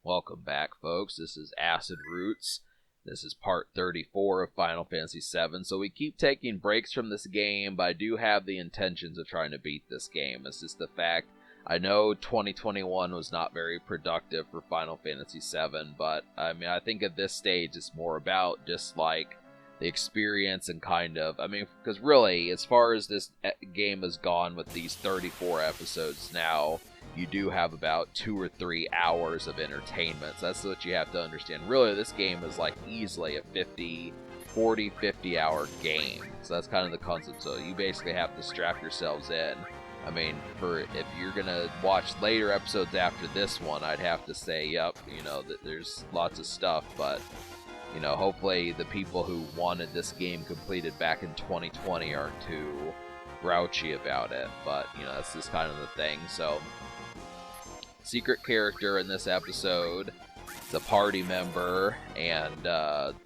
Welcome back, folks. This is Acid Roots. This is part 34 of Final Fantasy VII. So we keep taking breaks from this game, but I do have the intentions of trying to beat this game. It's just the fact, I know 2021 was not very productive for Final Fantasy VII, but I mean, I think at this stage it's more about just like the experience and kind of, because really, as far as this game has gone with these 34 episodes now, you do have about 2 or 3 hours of entertainment. So that's what you have to understand. Really, this game is like easily a 50 hour game. So that's kind of the concept. So you basically have to strap yourselves in. I mean, if you're going to watch later episodes after this one, I'd have to say, yep, that there's lots of stuff, but hopefully the people who wanted this game completed back in 2020 aren't too grouchy about it. But, that's just kind of the thing. So, secret character in this episode. It's a party member, and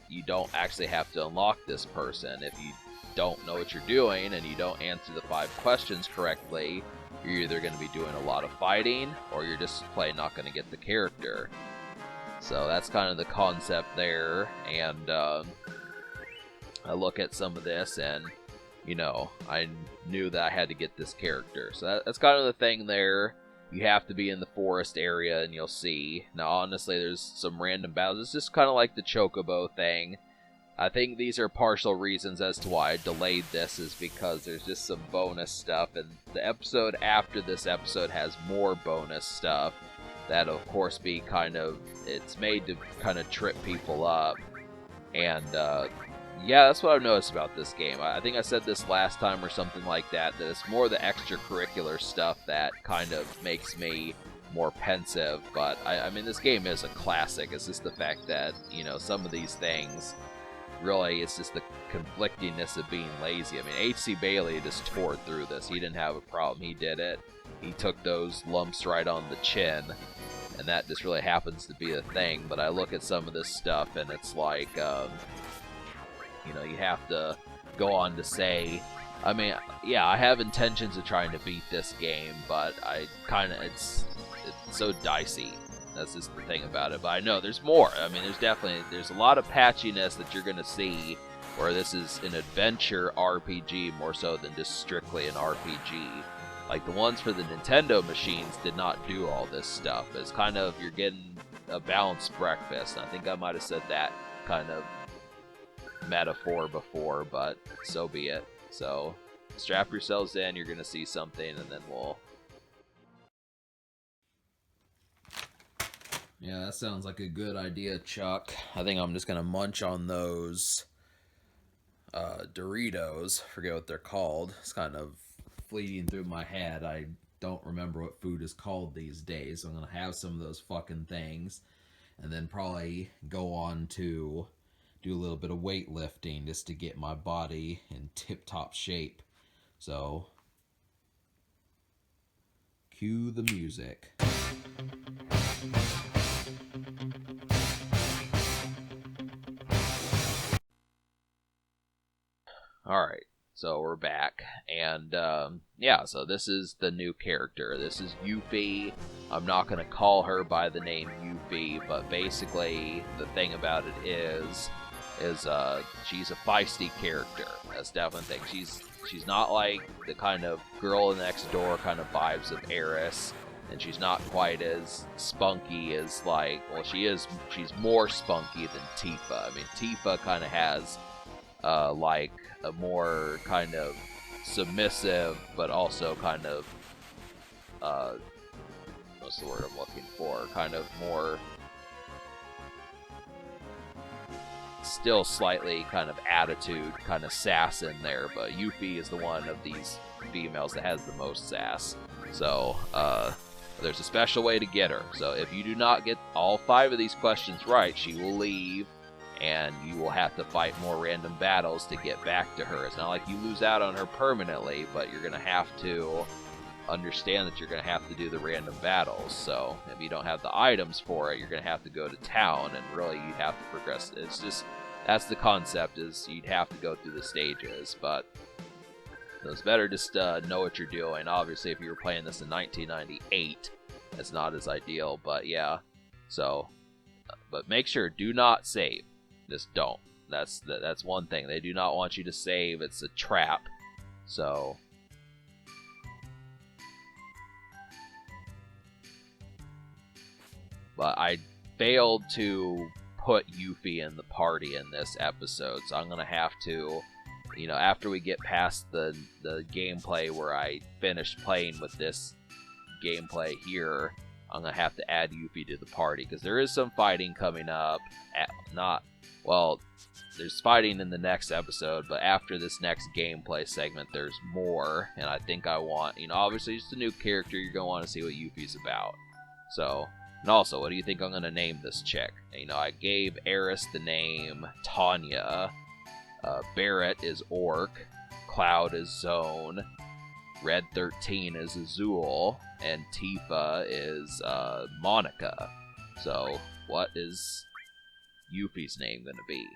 you don't actually have to unlock this person. If you don't know what you're doing and you don't answer the 5 questions correctly, you're either going to be doing a lot of fighting, or you're just plain not going to get the character. So that's kind of the concept there, and I look at some of this, and I knew that I had to get this character. So that's kind of the thing there. You have to be in the forest area, and you'll see. Now, honestly, there's some random battles. It's just kind of like the Chocobo thing. I think these are partial reasons as to why I delayed this, is because there's just some bonus stuff, and the episode after this episode has more bonus stuff. That'll, of course, be it's made to kind of trip people up. And, yeah, that's what I've noticed about this game. I think I said this last time or something like that, that it's more the extracurricular stuff that kind of makes me more pensive. But, I mean, this game is a classic. It's just the fact that, some of these things, really, it's just the conflictingness of being lazy. I mean, H.C. Bailey just tore through this. He didn't have a problem. He did it. He took those lumps right on the chin, and that just really happens to be a thing. But I look at some of this stuff, and it's like, you have to go on to say, I mean, yeah, I have intentions of trying to beat this game, but it's so dicey. That's just the thing about it. But I know there's more. I mean, there's a lot of patchiness that you're going to see, where this is an adventure RPG more so than just strictly an RPG. Like, the ones for the Nintendo machines did not do all this stuff. It's kind of, you're getting a balanced breakfast. And I think I might have said that kind of metaphor before, but so be it. So, strap yourselves in, you're going to see something, and then we'll... Yeah, that sounds like a good idea, Chuck. I think I'm just going to munch on those Doritos. Forget what they're called. It's kind of fleeting through my head. I don't remember what food is called these days. So I'm going to have some of those fucking things, and then probably go on to do a little bit of weightlifting just to get my body in tip-top shape. So, cue the music. Alright, so we're back, and yeah, so this is the new character. This is Yuffie. I'm not going to call her by the name Yuffie, but basically the thing about it is she's a feisty character. That's definitely the thing. She's not like the kind of girl next door kind of vibes of Eris, and she's not quite as spunky as she's more spunky than Tifa. I mean, Tifa kind of has like a more kind of submissive, but also kind of what's the word I'm looking for? Kind of more, still slightly kind of attitude, kind of sass in there, but Yuffie is the one of these females that has the most sass. So, there's a special way to get her. So if you do not get all 5 of these questions right, she will leave, and you will have to fight more random battles to get back to her. It's not like you lose out on her permanently, but you're going to have to understand that you're going to have to do the random battles. So if you don't have the items for it, you're going to have to go to town, and really you'd have to progress. It's just, that's the concept, is you'd have to go through the stages, but it's better just know what you're doing. Obviously, if you were playing this in 1998, that's not as ideal, but yeah. So, but make sure, do not save. Just don't. That's one thing. They do not want you to save. It's a trap. So, but I failed to put Yuffie in the party in this episode, so I'm gonna have to, you know, after we get past the gameplay where I finished playing with this gameplay here, I'm gonna have to add Yuffie to the party, because there is some fighting coming up. There's fighting in the next episode, but after this next gameplay segment, there's more, and I think I want, you know, obviously just a new character, you're gonna want to see what Yuffie's about. So, and also, what do you think I'm gonna name this chick? You know, I gave Eris the name Tanya, Barrett is Orc, Cloud is Zone, Red 13 is Azul, and Tifa is Monica. So, what is Yuffie's name going to be?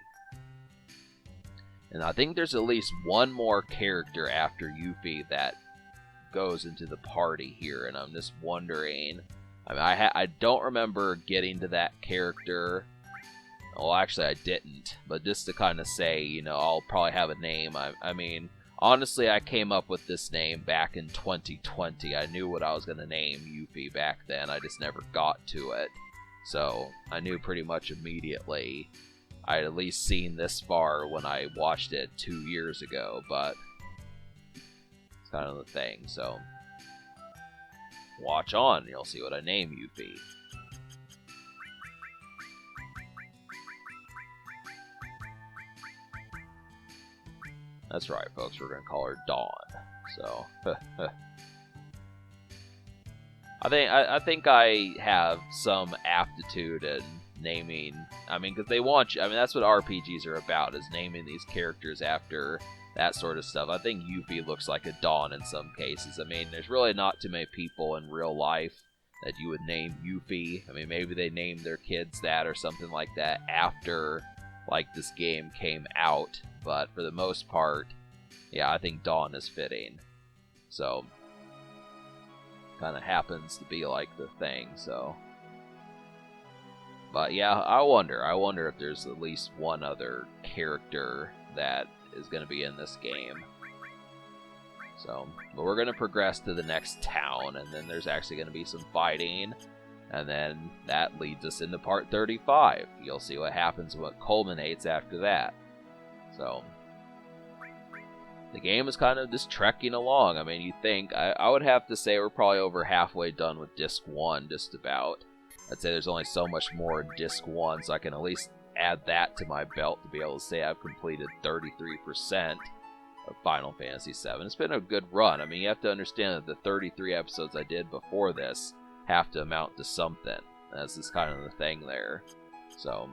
And I think there's at least one more character after Yuffie that goes into the party here, and I'm just wondering. I mean, I don't remember getting to that character. Well, actually, I didn't. But just to kind of say, you know, I'll probably have a name. I mean, honestly, I came up with this name back in 2020. I knew what I was going to name Yuffie back then. I just never got to it. So, I knew pretty much immediately. I had at least seen this far when I watched it 2 years ago, but it's kind of the thing, so watch on, you'll see what I name Yuffie. That's right, folks, we're going to call her Dawn, so I think I have some aptitude in naming. I mean, because they want you. I mean, that's what RPGs are about, is naming these characters after that sort of stuff. I think Yuffie looks like a Dawn in some cases. I mean, there's really not too many people in real life that you would name Yuffie. I mean, maybe they named their kids that or something like that after, like, this game came out. But for the most part, yeah, I think Dawn is fitting. So, kind of happens to be like the thing, so. But yeah, I wonder if there's at least one other character that is going to be in this game. So, but we're going to progress to the next town, and then there's actually going to be some fighting, and then that leads us into part 35. You'll see what happens and what culminates after that. So, the game is kind of just trekking along. I mean, you think, I would have to say we're probably over halfway done with Disc 1, just about. I'd say there's only so much more in Disc 1, so I can at least add that to my belt to be able to say I've completed 33% of Final Fantasy VII. It's been a good run. I mean, you have to understand that the 33 episodes I did before this have to amount to something. That's just kind of the thing there. So,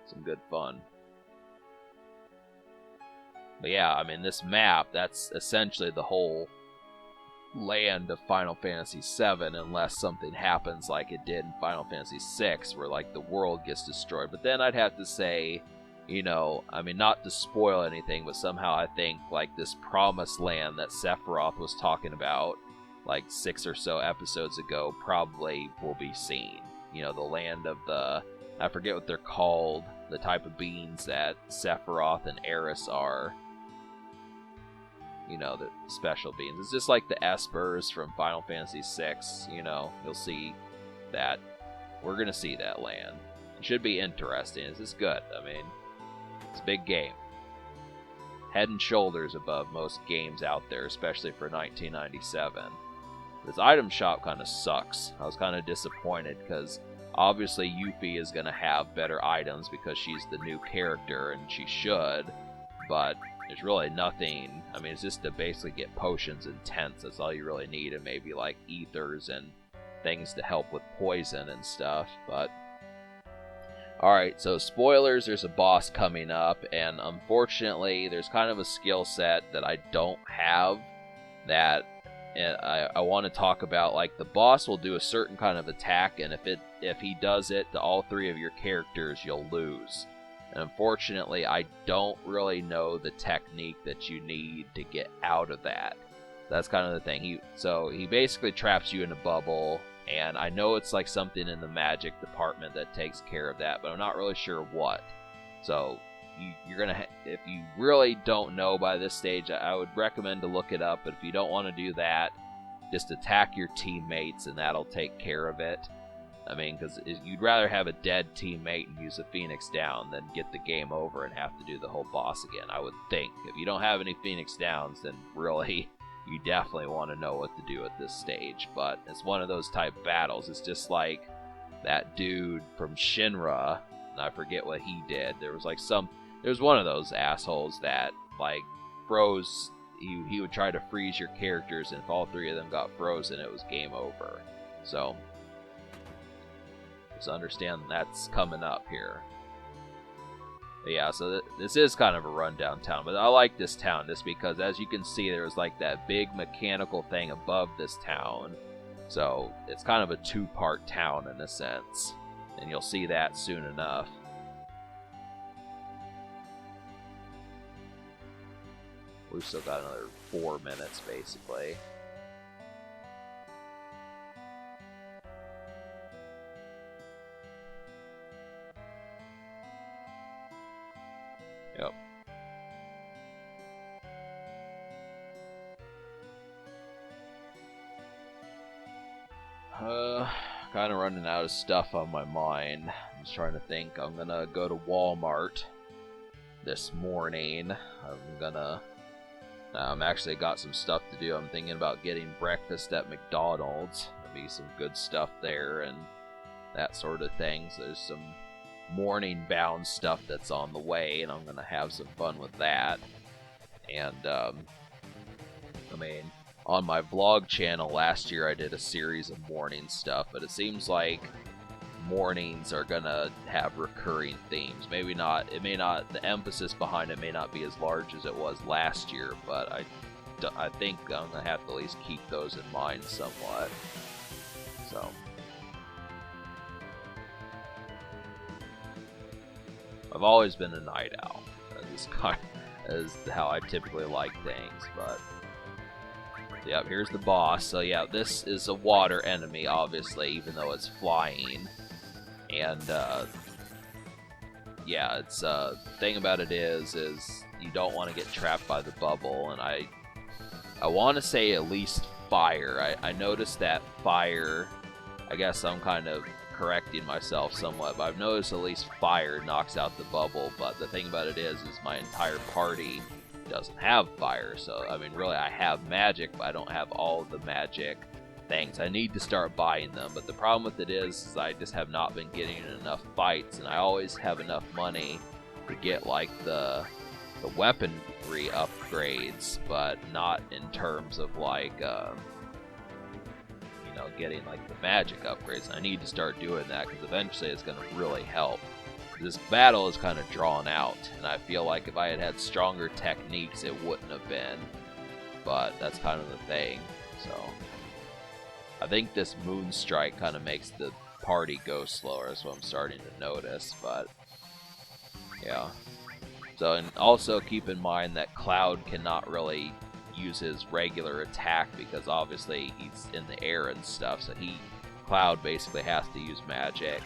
some good fun. But yeah, I mean, this map, that's essentially the whole land of Final Fantasy VII, unless something happens like it did in Final Fantasy VI, where, like, the world gets destroyed. But then I'd have to say, you know, I mean, not to spoil anything, but somehow I think, like, this promised land that Sephiroth was talking about, like, 6 or so episodes ago, probably will be seen. You know, the land of the, I forget what they're called, the type of beings that Sephiroth and Eris are. You know, the special beings. It's just like the Espers from Final Fantasy VI, you know, you'll see that. We're going to see that land. It should be interesting. This is good. I mean, it's a big game. Head and shoulders above most games out there, especially for 1997. This item shop kind of sucks. I was kind of disappointed because obviously Yuffie is going to have better items because she's the new character and she should, but there's really nothing. I mean, it's just to basically get potions and tents. That's all you really need, and maybe like ethers and things to help with poison and stuff. But alright, so spoilers, there's a boss coming up, and unfortunately there's kind of a skill set that I don't have that I want to talk about. Like, the boss will do a certain kind of attack, and if he does it to all 3 of your characters, you'll lose. And unfortunately, I don't really know the technique that you need to get out of that. That's kind of the thing. He basically traps you in a bubble, And I know it's like something in the magic department that takes care of that, but I'm not really sure what. So you're gonna, if you really don't know by this stage, I would recommend to look it up. But if you don't want to do that, just attack your teammates, and that'll take care of it. I mean, because you'd rather have a dead teammate and use a Phoenix down than get the game over and have to do the whole boss again, I would think. If you don't have any Phoenix downs, then really, you definitely want to know what to do at this stage. But it's one of those type battles. It's just like that dude from Shinra, and I forget what he did. There was one of those assholes that like froze. He would try to freeze your characters, and if all three of them got frozen, it was game over. So just understand that's coming up here. But yeah, so this is kind of a rundown town, but I like this town just because, as you can see, there's like that big mechanical thing above this town. So it's kind of a two-part town in a sense, and you'll see that soon enough. We've still got another 4 minutes, basically. Yep. Kind of running out of stuff on my mind. I'm just trying to think. I'm gonna go to Walmart this morning. I'm actually got some stuff to do. I'm thinking about getting breakfast at McDonald's. There'll be some good stuff there and that sort of thing. So there's some morning bound stuff that's on the way, and I'm gonna have some fun with that. And I mean, on my vlog channel last year I did a series of morning stuff, but it seems like mornings are gonna have recurring themes. Maybe not, the emphasis behind it may not be as large as it was last year, but I think I'm gonna have to at least keep those in mind somewhat. So I've always been a night owl. This kind is how I typically like things, but yeah, here's the boss. So yeah, this is a water enemy, obviously, even though it's flying. And yeah, it's the thing about it is you don't want to get trapped by the bubble. And I want to say at least fire. I noticed that fire. I guess I'm kind of correcting myself somewhat, but I've noticed at least fire knocks out the bubble. But the thing about it is my entire party doesn't have fire. So I mean, really, I have magic, but I don't have all of the magic things. I need to start buying them, but the problem with it is I just have not been getting enough fights, and I always have enough money to get like the weaponry upgrades, but not in terms of like getting like the magic upgrades. I need to start doing that because eventually it's going to really help. This battle is kind of drawn out, and I feel like if I had had stronger techniques, it wouldn't have been. But that's kind of the thing. So I think this moon strike kind of makes the party go slower. That's what I'm starting to notice. But yeah. So, and also keep in mind that Cloud cannot really use his regular attack because obviously he's in the air and stuff. So Cloud basically has to use magic.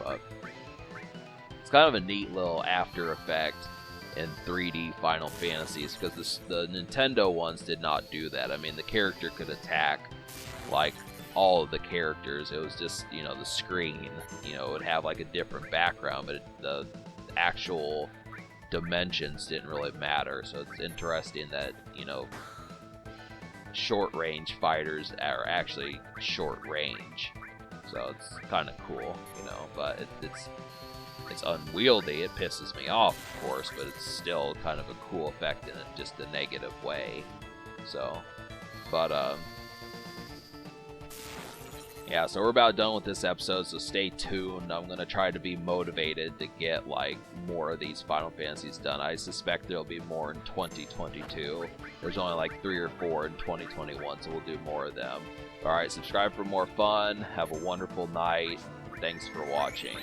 But it's kind of a neat little after effect in 3D Final Fantasies because the Nintendo ones did not do that. I mean, the character could attack like all of the characters. It was just, the screen, it would have like a different background, but the actual dimensions didn't really matter. So it's interesting that, short range fighters are actually short range. So it's kind of cool, but it's unwieldy. It pisses me off, of course, but it's still kind of a cool effect in just a negative way. So, but yeah, so we're about done with this episode, so stay tuned. I'm going to try to be motivated to get, like, more of these Final Fantasies done. I suspect there'll be more in 2022. There's only, like, 3 or 4 in 2021, so we'll do more of them. Alright, subscribe for more fun. Have a wonderful night. Thanks for watching.